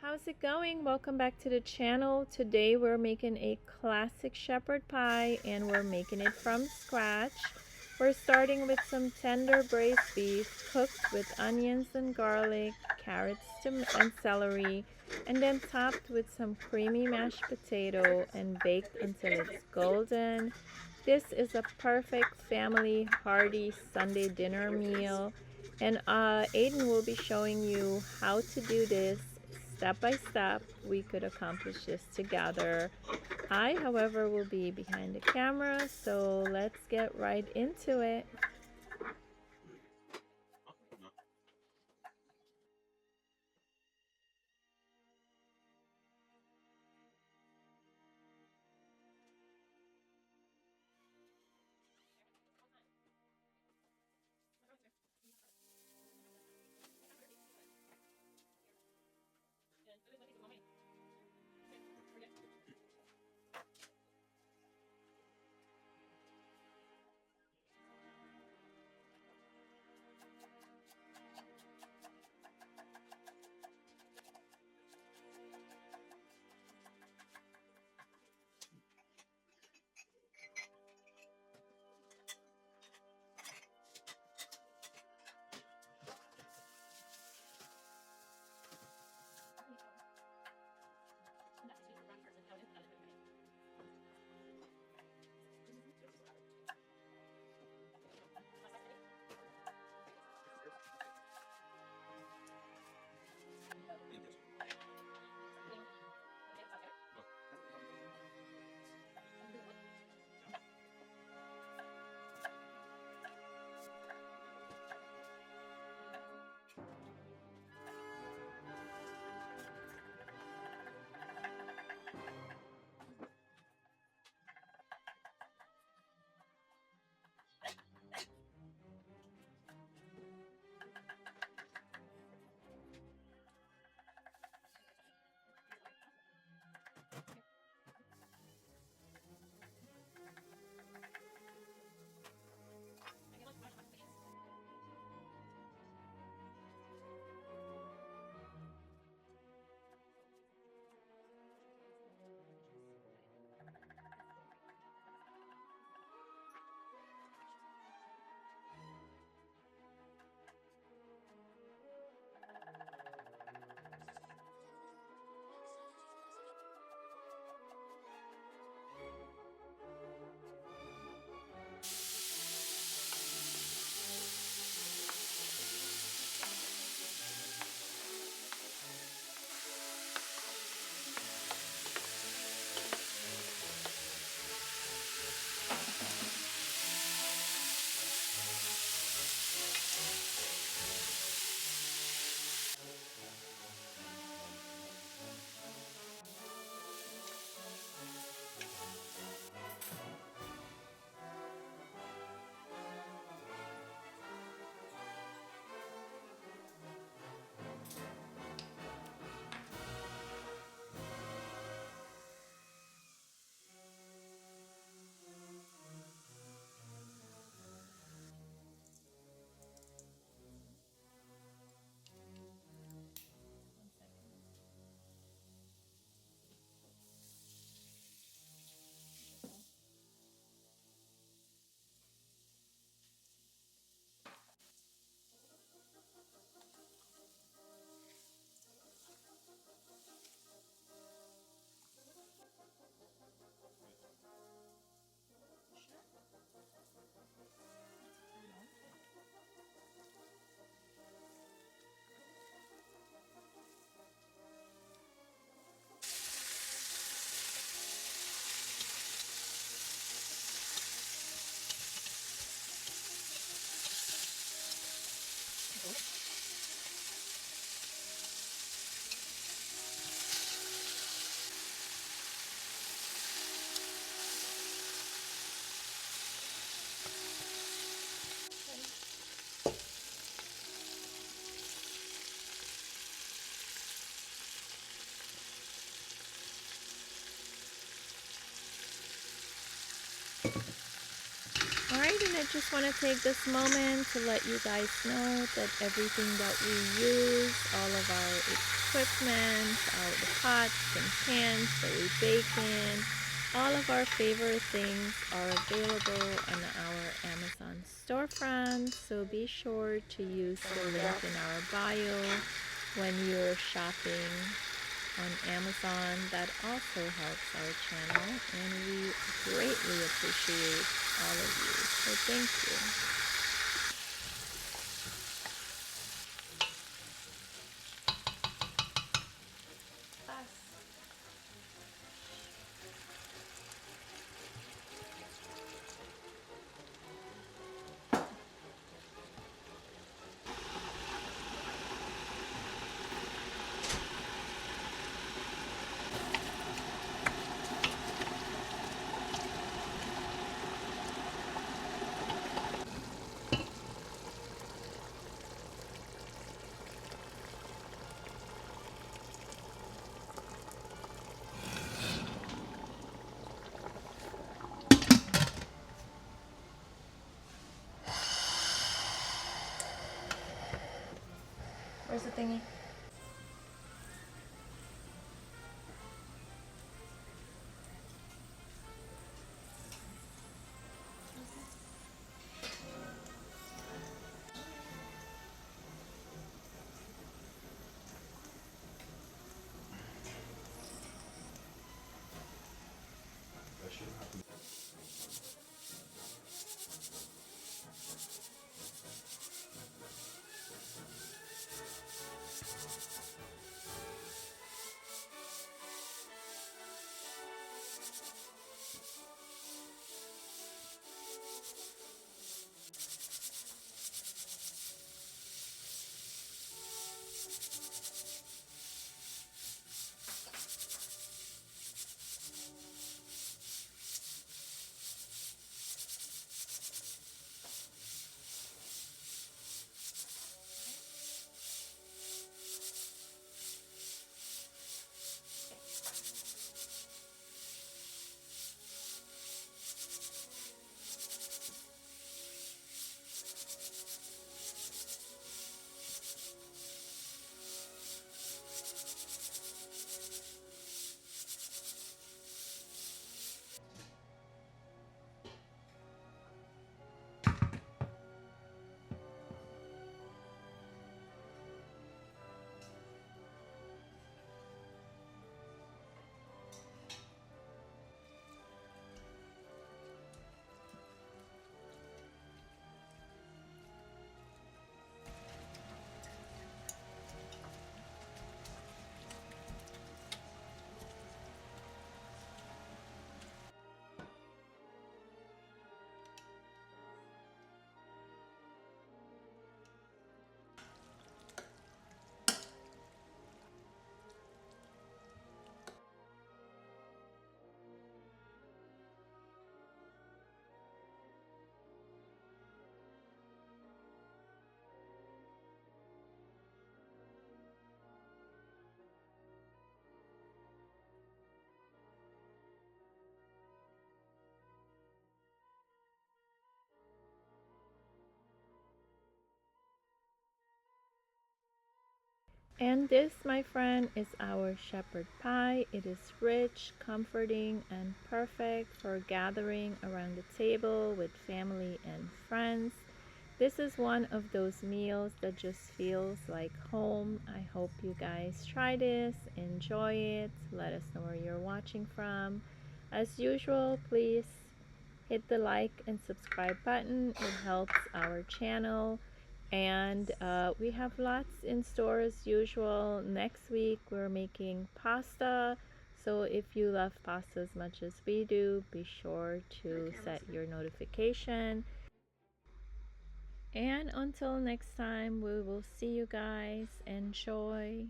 How's it going? Welcome back to the channel. Today we're making a classic shepherd pie and we're making it from scratch. We're starting with some tender braised beef cooked with onions and garlic, carrots and celery, and then topped with some creamy mashed potato and baked until it's golden. This is a perfect family hearty Sunday dinner meal, and Aiden will be showing you how to do this step by step. We could accomplish this together. I, however, will be behind the camera, so let's get right into it. Alright, and I just want to take this moment to let you guys know that everything that we use, all of our equipment, all the pots and pans that we bake in, all of our favorite things are available on our Amazon storefront, so be sure to use the link in our bio when you're shopping on Amazon. That also helps our channel, and we greatly appreciate all of you, so thank you. Where's the thingy? And this, my friend, is our shepherd pie. It is rich, comforting, and perfect for gathering around the table with family and friends. This is one of those meals that just feels like home. I hope you guys try this, enjoy it. Let us know where you're watching from. As usual, please hit the like and subscribe button. It helps our channel. And we have lots in store as usual. Next week we're making pasta. So if you love pasta as much as we do, be sure to set your notification. And until next time, we will see you guys. Enjoy.